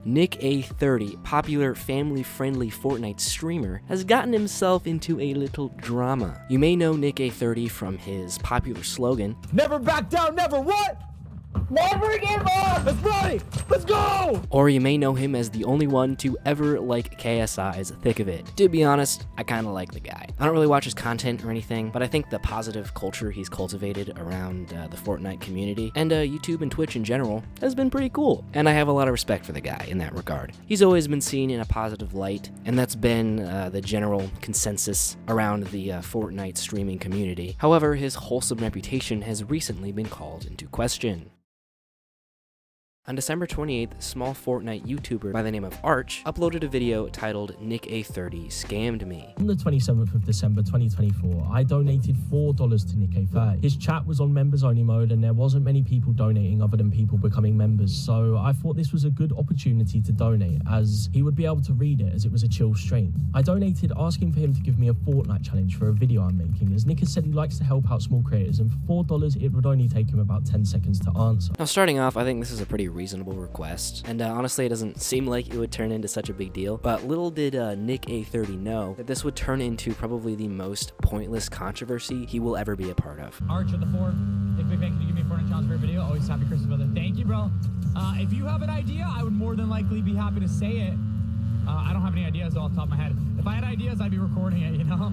Nick-A30, popular family-friendly Fortnite streamer, has gotten himself into a little drama. You may know Nick-A30 from his popular slogan, "Never back down, never what? Never give up! Let's run! Let's go!" Or you may know him as the only one to ever like KSI's Thick of It. To be honest, I kinda like the guy. I don't really watch his content or anything, but I think the positive culture he's cultivated around the Fortnite community, and YouTube and Twitch in general, has been pretty cool. And I have a lot of respect for the guy in that regard. He's always been seen in a positive light, and that's been the general consensus around the Fortnite streaming community. However, his wholesome reputation has recently been called into question. On December 28th, small Fortnite YouTuber by the name of Arch uploaded a video titled Nick-A30 Scammed Me. On the 27th of December 2024, I donated $4 to Nick-A30. His chat was on members only mode and there wasn't many people donating other than people becoming members, so I thought this was a good opportunity to donate as he would be able to read it as it was a chill stream. I donated asking for him to give me a Fortnite challenge for a video I'm making, as Nick has said he likes to help out small creators, and for $4 it would only take him about 10 seconds to answer. Now starting off, I think this is a pretty reasonable request, and honestly it doesn't seem like it would turn into such a big deal, but little did Nick-A30 know that this would turn into probably the most pointless controversy he will ever be a part of. Arch at the 4, Nick McVay, can you give me a Fortnite challenge for a video? Always happy Christmas, brother. Thank you, bro. If you have an idea, I would more than likely be happy to say it. I don't have any ideas off the top of my head. If I had ideas, I'd be recording it, you know?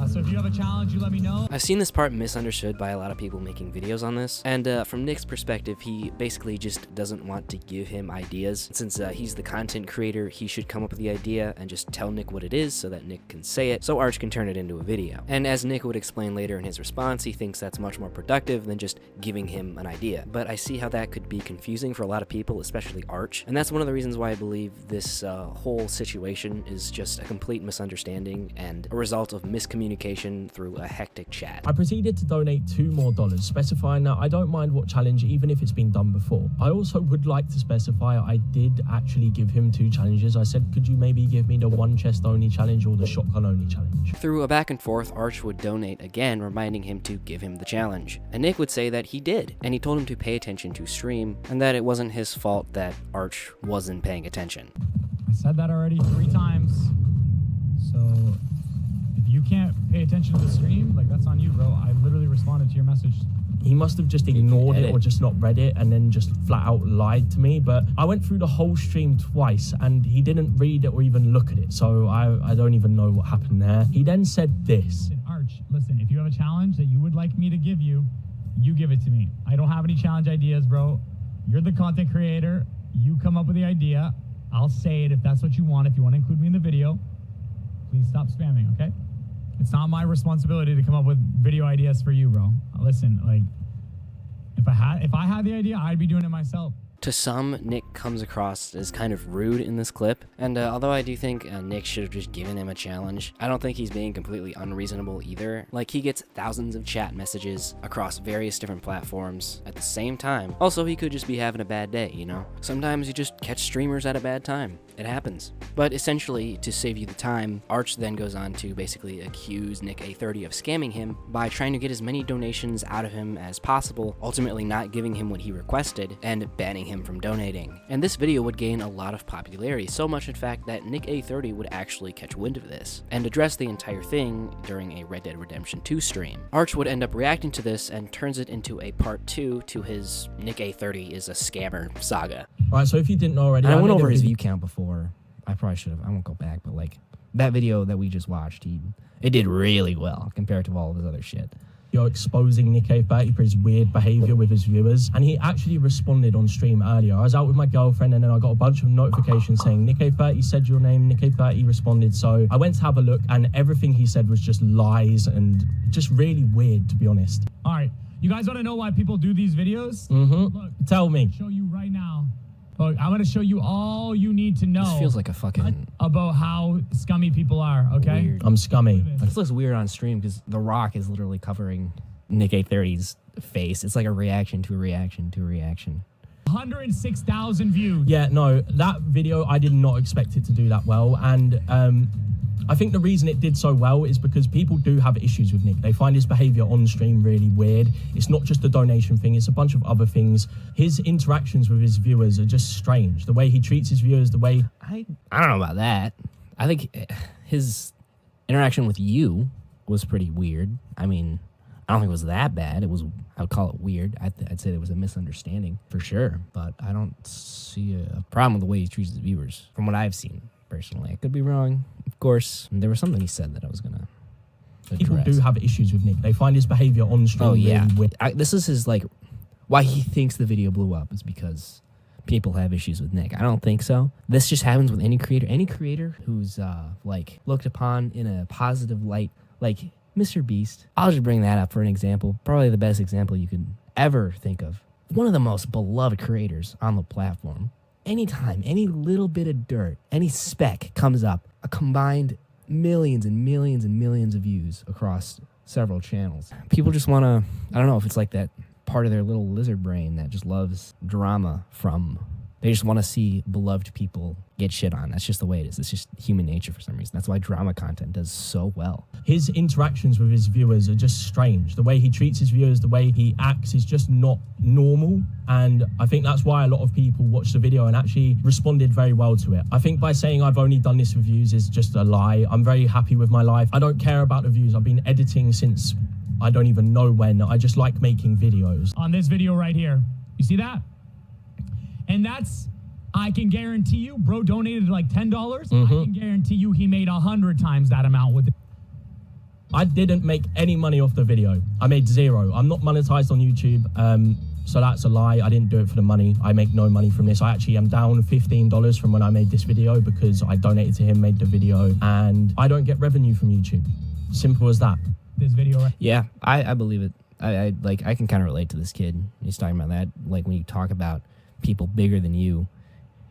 So if you have a challenge, you let me know. I've seen this part misunderstood by a lot of people making videos on this, and from Nick's perspective, he basically just doesn't want to give him ideas. Since he's the content creator, he should come up with the idea and just tell Nick what it is so that Nick can say it, so Arch can turn it into a video. And as Nick would explain later in his response, he thinks that's much more productive than just giving him an idea. But I see how that could be confusing for a lot of people, especially Arch, and that's one of the reasons why I believe this whole situation is just a complete misunderstanding and a result of miscommunication through a hectic chat. I proceeded to donate $2 more, specifying that I don't mind what challenge even if it's been done before. I also would like to specify I did actually give him 2 challenges. I said, could you maybe give me the 1 chest only challenge or the shotgun only challenge? Through a back and forth, Arch would donate again, reminding him to give him the challenge. And Nick would say that he did, and he told him to pay attention to stream, and that it wasn't his fault that Arch wasn't paying attention. I said that already 3 times, so if you can't pay attention to the stream, like, that's on you, bro. I literally responded to your message. He must have just ignored it or just not read it and then just flat out lied to me. But I went through the whole stream twice and he didn't read it or even look at it. So I don't even know what happened there. He then said this. Arch, listen, if you have a challenge that you would like me to give you, you give it to me. I don't have any challenge ideas, bro. You're the content creator. You come up with the idea. I'll say it if that's what you want. If you want to include me in the video, please stop spamming, okay? It's not my responsibility to come up with video ideas for you, bro. Listen, like, if I had the idea, I'd be doing it myself. To some, Nick comes across as kind of rude in this clip, and although I do think Nick should have just given him a challenge, I don't think he's being completely unreasonable either. Like, he gets thousands of chat messages across various different platforms at the same time. Also, he could just be having a bad day, you know? Sometimes you just catch streamers at a bad time. It happens. But essentially, to save you the time, Arch then goes on to basically accuse Nick-A30 of scamming him by trying to get as many donations out of him as possible, ultimately not giving him what he requested, and banning him from donating. And this video would gain a lot of popularity, so much in fact that Nick-A30 would actually catch wind of this, and address the entire thing during a Red Dead Redemption 2 stream. Arch would end up reacting to this and turns it into a part 2 to his Nick-A30 is a scammer saga. Alright, so if you didn't know already, I went over his view count before. I probably should have. I won't go back, but like that video that we just watched, it did really well compared to all of his other shit. You're exposing Nick-A30 for his weird behavior with his viewers, and he actually responded on stream earlier. I was out with my girlfriend and then I got a bunch of notifications saying Nick-A30 said your name, Nick-A30 responded, so I went to have a look and everything he said was just lies and just really weird, to be honest. All right, you guys want to know why people do these videos? Look, tell me. I'll show you right now. Look, I'm going to show you all you need to know. This feels like a fucking... about how scummy people are, okay? Weird. I'm scummy. This looks weird on stream because The Rock is literally covering Nick-A30's face. It's like a reaction to a reaction to a reaction. 106,000 views. Yeah, no, that video, I did not expect it to do that well. And I think the reason it did so well is because people do have issues with Nick. They find his behavior on stream really weird. It's not just the donation thing, it's a bunch of other things. His interactions with his viewers are just strange. The way he treats his viewers, the way... I don't know about that. I think his interaction with you was pretty weird. I mean, I don't think it was that bad. I would call it weird. I'd say it was a misunderstanding for sure. But I don't see a problem with the way he treats his viewers from what I've seen personally. I could be wrong, of course. There was something he said that I was gonna address. People do have issues with Nick. They find his behavior on stream really weird. This is his, like, why he thinks the video blew up is because people have issues with Nick. I don't think so. This just happens with any creator. Any creator who's like looked upon in a positive light, like Mr. Beast. I'll just bring that up for an example. Probably the best example you could ever think of. One of the most beloved creators on the platform. Anytime, any little bit of dirt, any speck comes up, a combined millions and millions and millions of views across several channels. People just want to, I don't know if it's like that part of their little lizard brain that just loves drama from... They just want to see beloved people get shit on. That's just the way it is. It's just human nature for some reason. That's why drama content does so well. His interactions with his viewers are just strange. The way he treats his viewers, the way he acts is just not normal. And I think that's why a lot of people watched the video and actually responded very well to it. I think by saying I've only done this for views is just a lie. I'm very happy with my life. I don't care about the views. I've been editing since I don't even know when. I just like making videos. On this video right here, you see that? And that's, I can guarantee you, bro donated like $10. I can guarantee you he made 100 times that amount with it. I didn't make any money off the video. I made zero. I'm not monetized on YouTube, so that's a lie. I didn't do it for the money. I make no money from this. I actually am down $15 from when I made this video because I donated to him, made the video, and I don't get revenue from YouTube. Simple as that. This video right. Yeah, I believe it. I can kind of relate to this kid. He's talking about that. Like when you talk about people bigger than you,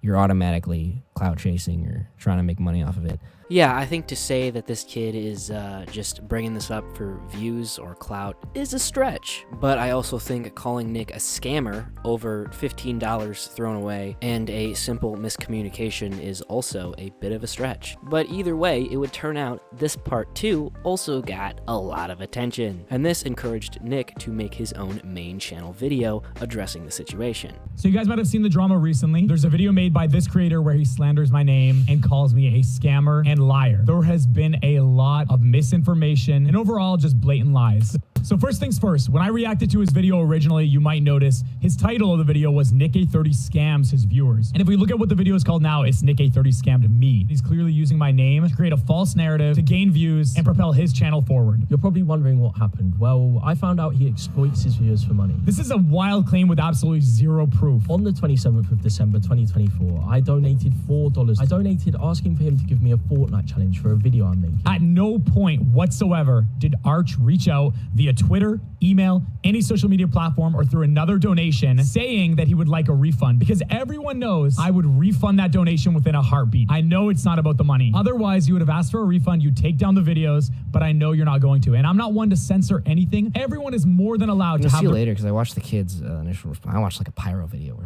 you're automatically clout chasing or trying to make money off of it. Yeah, I think to say that this kid is just bringing this up for views or clout is a stretch. But I also think calling Nick a scammer over $15 thrown away and a simple miscommunication is also a bit of a stretch. But either way, it would turn out this part 2 also got a lot of attention. And this encouraged Nick to make his own main channel video addressing the situation. So you guys might have seen the drama recently. There's a video made by this creator where he slanders my name and calls me a scammer and liar. There has been a lot of misinformation and overall just blatant lies. So first things first, when I reacted to his video originally, you might notice his title of the video was Nick A30 scams his viewers. And if we look at what the video is called now, it's Nick A30 scammed me. He's clearly using my name to create a false narrative to gain views and propel his channel forward. You're probably wondering what happened. Well, I found out he exploits his viewers for money. This is a wild claim with absolutely zero proof. On the 27th of December 2024, I donated $4. I donated asking for him to give me a Fortnite challenge for a video I'm making. At no point whatsoever did Arch reach out via Twitter, email, any social media platform, or through another donation saying that he would like a refund, because everyone knows I would refund that donation within a heartbeat. I know it's not about the money. Otherwise, you would have asked for a refund, you take down the videos, but I know you're not going to. And I'm not one to censor anything. Everyone is more than allowed to have... I'll see you later, because I watched the kid's initial response. I watched like a Pyro video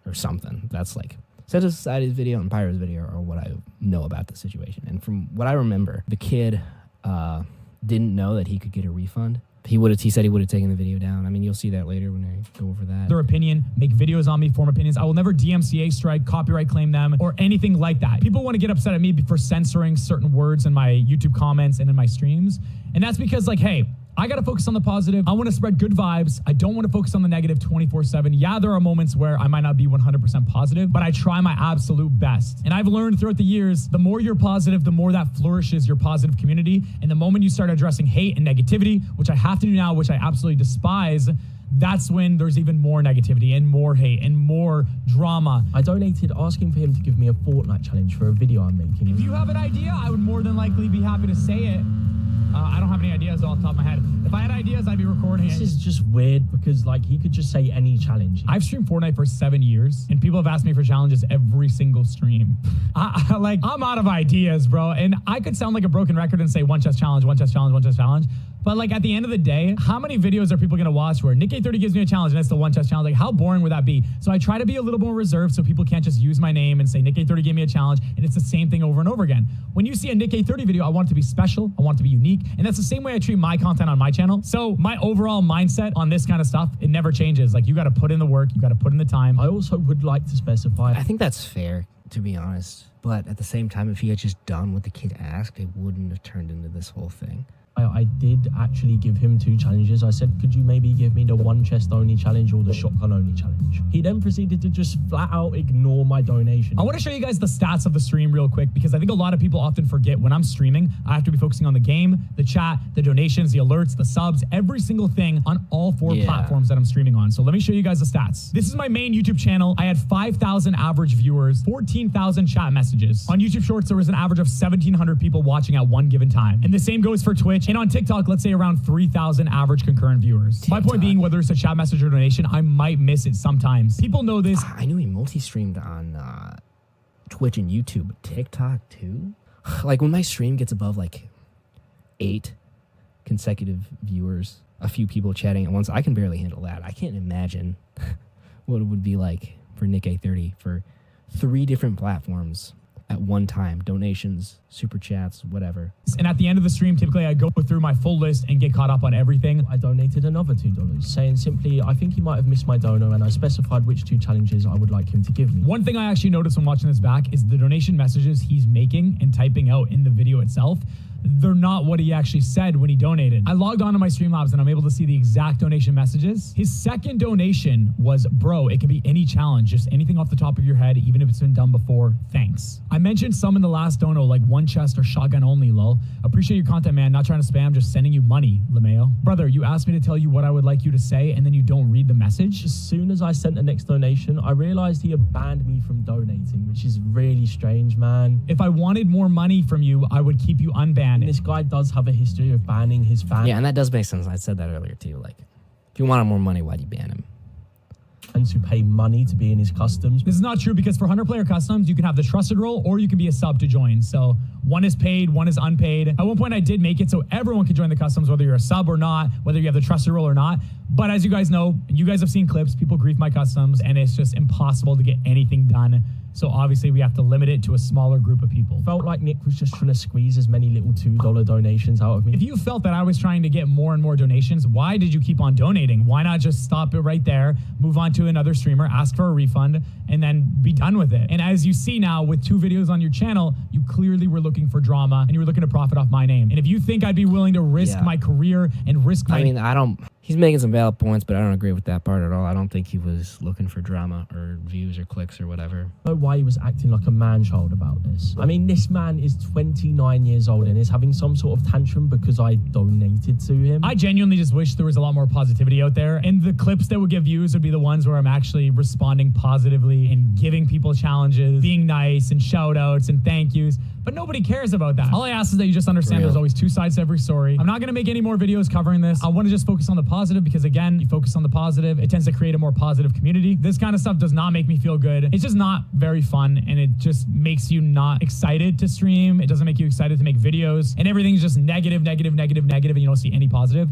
or something. That's like... Set aside his video and Pyro's video are what I know about the situation. And from what I remember, the kid didn't know that he could get a refund. He said he would have taken the video down. I mean, you'll see that later when I go over that. Their opinion, make videos on me, form opinions. I will never DMCA strike, copyright claim them, or anything like that. People want to get upset at me for censoring certain words in my YouTube comments and in my streams. And that's because, like, hey, I got to focus on the positive. I want to spread good vibes. I don't want to focus on the negative 24/7. Yeah, there are moments where I might not be 100% positive, but I try my absolute best. And I've learned throughout the years, the more you're positive, the more that flourishes your positive community. And the moment you start addressing hate and negativity, which I have to do now, which I absolutely despise, that's when there's even more negativity and more hate and more drama. I donated asking for him to give me a Fortnite challenge for a video I'm making. If you have an idea, I would more than likely be happy to say it. I don't have any ideas off the top of my head. If I had ideas, I'd be recording This it. is just weird because like he could just say any challenge. I've streamed Fortnite for 7 years, and people have asked me for challenges every single stream. I'm out of ideas, bro. And I could sound like a broken record and say one chest challenge, one chest challenge, one chest challenge. But like at the end of the day, how many videos are people gonna watch where Nick A30 gives me a challenge and it's the one chest challenge? Like how boring would that be? So I try to be a little more reserved so people can't just use my name and say Nick A30 gave me a challenge and it's the same thing over and over again. When you see a Nick A30 video, I want it to be special, I want it to be unique, and that's the same way I treat my content on my channel. So my overall mindset on this kind of stuff, it never changes. Like you gotta put in the work, you gotta put in the time. I also would like to specify. I think that's fair, to be honest. But at the same time, if he had just done what the kid asked, it wouldn't have turned into this whole thing. I did actually give him 2 challenges. I said, could you maybe give me the one chest only challenge or the shotgun only challenge? He then proceeded to just flat out ignore my donation. I want to show you guys the stats of the stream real quick because I think a lot of people often forget when I'm streaming, I have to be focusing on the game, the chat, the donations, the alerts, the subs, every single thing on all 4 platforms that I'm streaming on. So let me show you guys the stats. This is my main YouTube channel. I had 5,000 average viewers, 14,000 chat messages. On YouTube Shorts, there was an average of 1,700 people watching at one given time. And the same goes for Twitch. And on TikTok, let's say around 3,000 average concurrent viewers. My point being, whether it's a chat message or donation, I might miss it sometimes. People know this. I knew he multi-streamed on Twitch and YouTube, but TikTok too? Like when my stream gets above like 8 consecutive viewers, a few people chatting at once, I can barely handle that. I can't imagine what it would be like for Nick A30 for 3 different platforms at one time. Donations, super chats, whatever. And at the end of the stream, typically I go through my full list and get caught up on everything. I donated another $2, saying simply, I think he might have missed my dono, and I specified which 2 challenges I would like him to give me. One thing I actually noticed when watching this back is the donation messages he's making and typing out in the video itself. They're not what he actually said when he donated. I logged onto my Streamlabs and I'm able to see the exact donation messages. His second donation was, bro, it can be any challenge, just anything off the top of your head, even if it's been done before, thanks. I mentioned some in the last dono, like one chest or shotgun only, lol. Appreciate your content, man. Not trying to spam, just sending you money, LeMayo. Brother, you asked me to tell you what I would like you to say and then you don't read the message? As soon as I sent the next donation, I realized he had banned me from donating, which is really strange, man. If I wanted more money from you, I would keep you unbanned. And this guy does have a history of banning his fans. Yeah, and that does make sense. I said that earlier too. Like, if you wanted more money, why'd you ban him? And to pay money to be in his customs. This is not true because for 100 player customs, you can have the trusted role or you can be a sub to join. So one is paid, one is unpaid. At one point I did make it so everyone can join the customs, whether you're a sub or not, whether you have the trusted role or not. But as you guys know, you guys have seen clips, people grief my customs and it's just impossible to get anything done. So obviously we have to limit it to a smaller group of people. Felt like Nick was just trying to squeeze as many little $2 donations out of me. If you felt that I was trying to get more and more donations, why did you keep on donating? Why not just stop it right there, move on to another streamer, ask for a refund, and then be done with it? And as you see now with 2 videos on your channel, you clearly were looking for drama and you were looking to profit off my name. And if you think I'd be willing to risk my career and risk my... I mean, he's making some valid points, but I don't agree with that part at all. I don't think he was looking for drama or views or clicks or whatever. I don't know why he was acting like a man-child about this. I mean, this man is 29 years old and is having some sort of tantrum because I donated to him. I genuinely just wish there was a lot more positivity out there. And the clips that would get views would be the ones where I'm actually responding positively and giving people challenges, being nice and shout outs and thank yous. But nobody cares about that. All I ask is that you just understand there's always 2 sides to every story. I'm not going to make any more videos covering this. I want to just focus on the positive because, again, you focus on the positive, it tends to create a more positive community. This kind of stuff does not make me feel good. It's just not very fun and it just makes you not excited to stream. It doesn't make you excited to make videos and everything's just negative, negative, negative, negative, and you don't see any positive.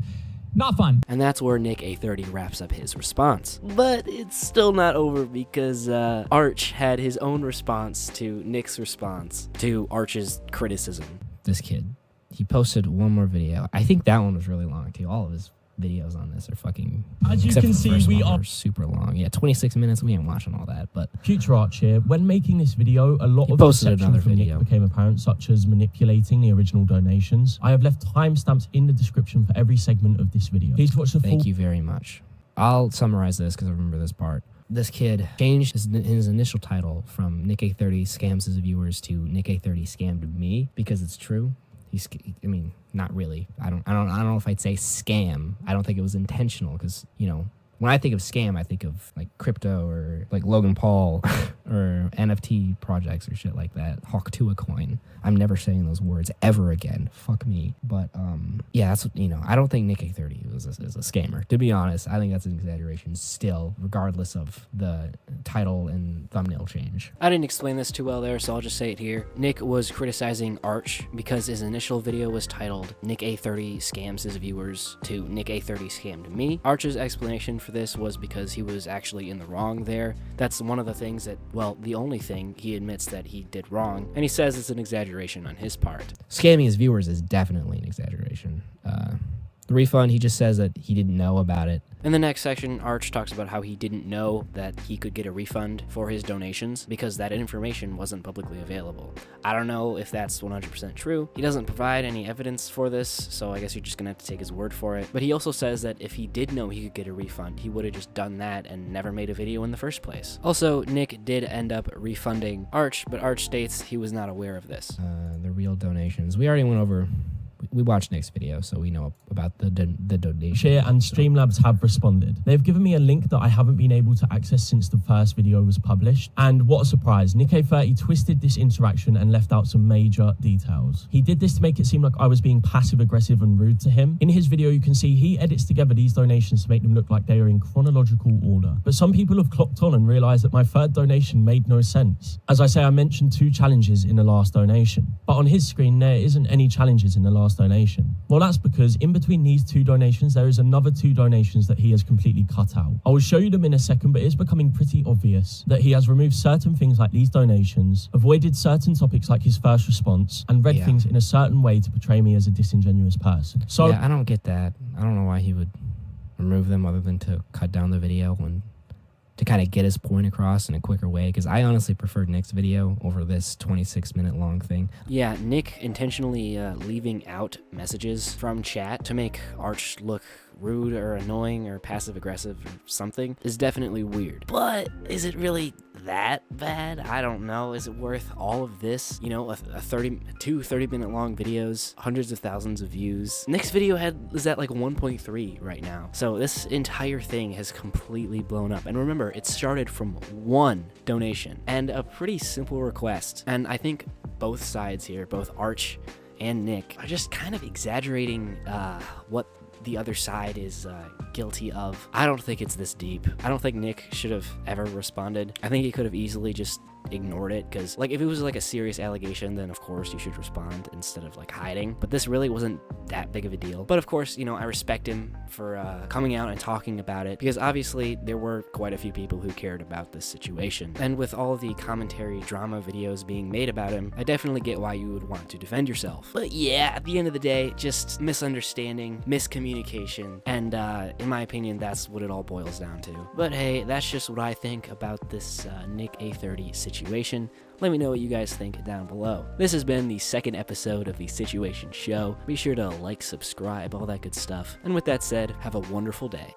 Not fun. And that's where Nick A30 wraps up his response. But it's still not over because Arch had his own response to Nick's response to Arch's criticism. This kid, he posted one more video. I think that one was really long too. All of his videos on this are fucking... As you can see, we are super long. Yeah, 26 minutes. We ain't watching all that, but... Future Arch here. When making this video, a lot of posted the another from video. Nick became apparent, such as manipulating the original donations. I have left timestamps in the description for every segment of this video. Please watch the full... Thank you very much. I'll summarize this because I remember this part. This kid changed his initial title from Nick A30 scams his viewers to Nick A30 scammed me because it's true. I mean, not really. I don't know if I'd say scam. I don't think it was intentional because, you know, when I think of scam, I think of like crypto or like Logan Paul or NFT projects or shit like that. Hawk to a coin. I'm never saying those words ever again. Fuck me. But yeah, that's what, I don't think Nick A30 is a scammer. To be honest, I think that's an exaggeration still, regardless of the title and thumbnail change. I didn't explain this too well there, so I'll just say it here. Nick was criticizing Arch because his initial video was titled Nick A30 scams his viewers to Nick A30 scammed me. Arch's explanation for this was because he was actually in the wrong there. That's one of the things that, well, the only thing he admits that he did wrong, and he says it's an exaggeration on his part. Scamming his viewers is definitely an exaggeration. The refund, he just says that he didn't know about it. In the next section, Arch talks about how he didn't know that he could get a refund for his donations because that information wasn't publicly available. I don't know if that's 100% true. He doesn't provide any evidence for this, so I guess you're just gonna have to take his word for it. But he also says that if he did know he could get a refund, he would have just done that and never made a video in the first place. Also, Nick did end up refunding Arch, but Arch states he was not aware of this. The real donations. We already went over. We watched Nick's video, so we know about the donation. Share and Streamlabs have responded. They've given me a link that I haven't been able to access since the first video was published. And what a surprise, Nick A30 twisted this interaction and left out some major details. He did this to make it seem like I was being passive aggressive and rude to him. In his video, you can see he edits together these donations to make them look like they are in chronological order. But some people have clocked on and realized that my third donation made no sense. As I say, I mentioned 2 challenges in the last donation, but on his screen, there isn't any challenges in the last donation. Well, that's because in between these 2 donations, there is another 2 donations that he has completely cut out. I will show you them in a second, but it's becoming pretty obvious that he has removed certain things like these donations, avoided certain topics like his first response, and read things in a certain way to portray me as a disingenuous person. So yeah, I don't get that. I don't know why he would remove them other than to cut down the video and to kind of get his point across in a quicker way, because I honestly preferred Nick's video over this 26-minute long thing. Yeah, Nick intentionally leaving out messages from chat to make Arch look rude or annoying or passive-aggressive or something is definitely weird. But is it really that bad? I don't know. Is it worth all of this? You know, two 30-minute long videos, hundreds of thousands of views. Nick's video is at like 1.3 right now. So this entire thing has completely blown up. And remember, it started from 1 donation and a pretty simple request. And I think both sides here, both Arch and Nick, are just kind of exaggerating what the other side is guilty of. I don't think it's this deep. I don't think Nick should have ever responded. I think he could have easily just ignored it, because like if it was like a serious allegation, then of course you should respond instead of like hiding, but this really wasn't that big of a deal. But of course, you know, I respect him for coming out and talking about it, because obviously there were quite a few people who cared about this situation, and with all of the commentary drama videos being made about him, I definitely get why you would want to defend yourself. But yeah, at the end of the day, just misunderstanding, miscommunication, and in my opinion, that's what it all boils down to. But hey, that's just what I think about this Nick A30 situation. Let me know what you guys think down below. This has been the 2nd episode of the Situation Show. Be sure to like, subscribe, all that good stuff. And with that said, have a wonderful day.